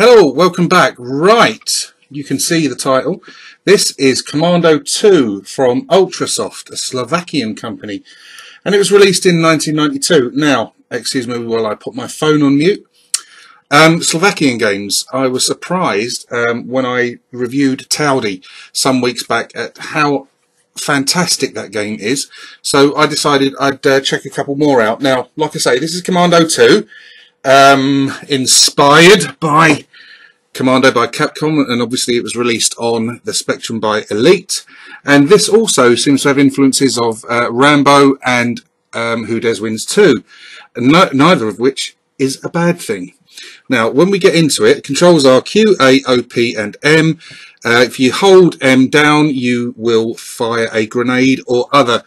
Hello, welcome back. Right, you can see the title. This is Komando II from Ultrasoft, a Slovakian company, and it was released in 1992. Now, excuse me while I put my phone on mute. Slovakian games. I was surprised when I reviewed Taudi some weeks back at how fantastic that game is. So I decided I'd check a couple more out. Now, like I say, this is Komando II. Inspired by Commando by Capcom, and obviously it was released on the Spectrum by Elite, and this also seems to have influences of Rambo and Who Dares Wins 2, neither of which is a bad thing. Now when we get into it, controls are Q, A, O, P and M. If you hold M down you will fire a grenade or other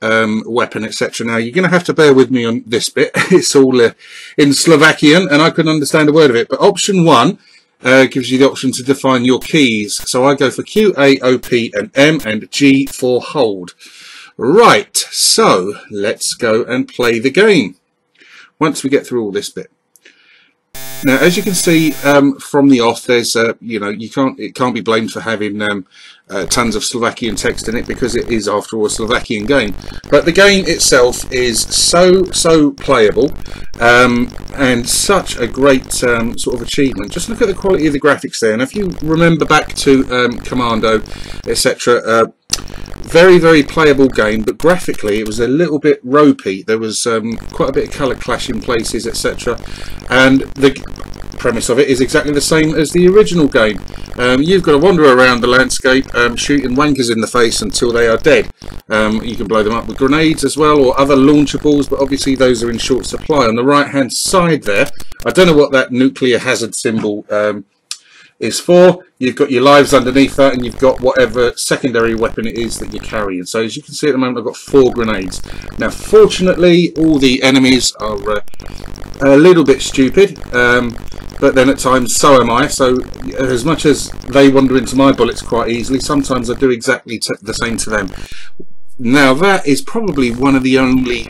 weapon, etc. Now you're going to have to bear with me on this bit. It's all in Slovakian and I couldn't understand a word of it, but option 1 gives you the option to define your keys. So I go for Q, A, O, P and M and G for hold. Right, so let's go and play the game once we get through all this bit. Now, as you can see from the off, there's it can't be blamed for having tons of Slovakian text in it, because it is, after all, a Slovakian game. But the game itself is so playable and such a great sort of achievement. Just look at the quality of the graphics there. And if you remember back to Commando, etc., very playable game, but graphically it was a little bit ropey. There was quite a bit of colour clash in places, etc. And the premise of it is exactly the same as the original game. You've got to wander around the landscape shooting wankers in the face until they are dead. You can blow them up with grenades as well, or other launchables, but obviously those are in short supply. On the right hand side there, I don't know what that nuclear hazard symbol is for. You've got your lives underneath that, and you've got whatever secondary weapon it is that you're carrying. So as you can see at the moment, I've got 4 grenades. Now fortunately all the enemies are a little bit stupid, but then at times so am I. So as much as they wander into my bullets quite easily, sometimes I do exactly the same to them. Now that is probably one of the only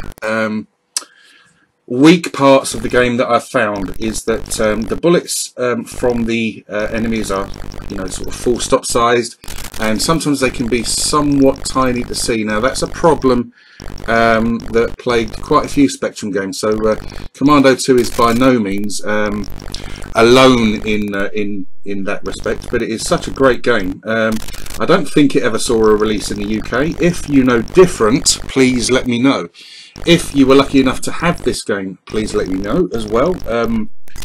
weak parts of the game that I've found, is that the bullets from the enemies are, sort of full stop sized, and sometimes they can be somewhat tiny to see. Now that's a problem that plagued quite a few Spectrum games. So Commando 2 is by no means alone in that respect, but it is such a great game. I don't think it ever saw a release in the UK. If you know different, please let me know. If you were lucky enough to have this game, please let me know as well,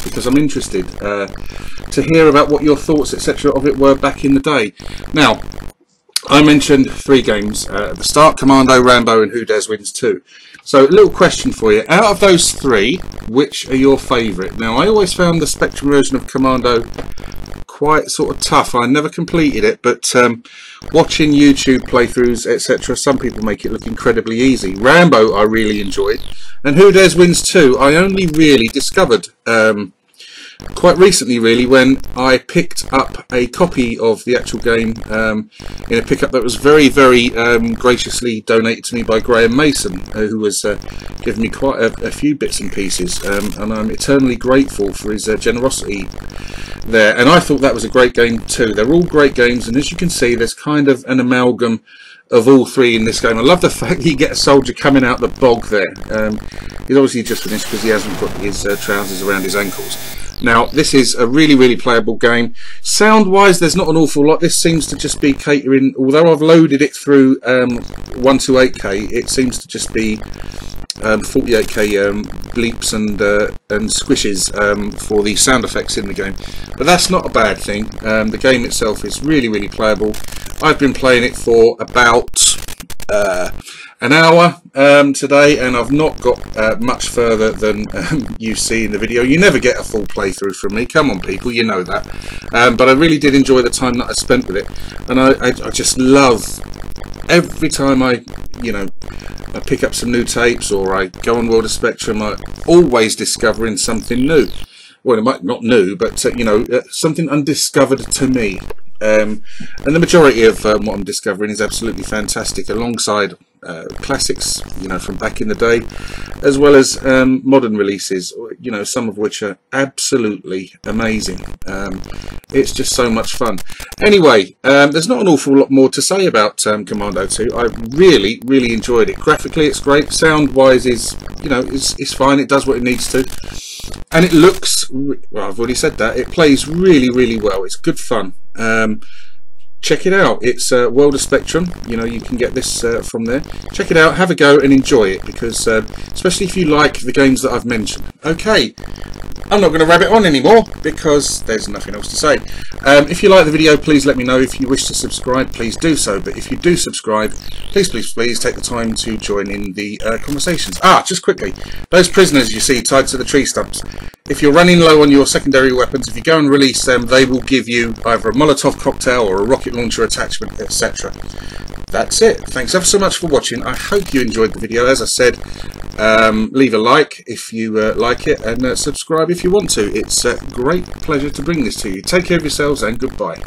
because I'm interested to hear about what your thoughts, etc. of it were back in the day. Now, I mentioned 3 games at the start: Commando, Rambo and Who Dares Wins 2. So a little question for you: out of those 3, which are your favourite? Now I always found the Spectrum version of Commando quite sort of tough. I never completed it, but watching YouTube playthroughs, etc., some people make it look incredibly easy. Rambo I really enjoyed, and Who Dares Wins 2 I only really discovered quite recently, really, when I picked up a copy of the actual game in a pickup that was very graciously donated to me by Graham Mason, who was giving me quite a few bits and pieces, and I'm eternally grateful for his generosity there. And I thought that was a great game too. They're all great games, and as you can see, there's kind of an amalgam of all 3 in this game. I love the fact that you get a soldier coming out the bog there. He's obviously just finished because he hasn't got his trousers around his ankles. Now this is a really playable game. Sound wise, there's not an awful lot. This seems to just be catering, although I've loaded it through 128K, it seems to just be 48K bleeps and squishes for the sound effects in the game, but that's not a bad thing. The game itself is really playable. I've been playing it for about an hour today, and I've not got much further than you see in the video. You never get a full playthrough from me, come on people, you know that. But I really did enjoy the time that I spent with it, and I just love every time I pick up some new tapes, or I go on World of Spectrum, I'm always discovering something new. Well, it might not new, but something undiscovered to me. And the majority of what I'm discovering is absolutely fantastic, alongside classics, you know, from back in the day, as well as modern releases, you know, some of which are absolutely amazing. It's just so much fun. Anyway, there's not an awful lot more to say about Komando II. I really enjoyed it. Graphically, it's great. Sound wise is, you know, it's fine. It does what it needs to. And it looks, well, I've already said that, it plays really well. It's good fun. Check it out. It's World of Spectrum. You know, you can get this from there. Check it out, have a go and enjoy it, because especially if you like the games that I've mentioned. Okay, I'm not going to rabbit on anymore because there's nothing else to say. If you like the video, please let me know. If you wish to subscribe, please do so. But if you do subscribe, please take the time to join in the conversations. Just quickly, those prisoners you see tied to the tree stumps, if you're running low on your secondary weapons, if you go and release them, they will give you either a Molotov cocktail or a rocket launcher attachment, etc. That's it. Thanks ever so much for watching. I hope you enjoyed the video. As I said, leave a like if you like it, and subscribe if you want to. It's a great pleasure to bring this to you. Take care of yourselves and goodbye.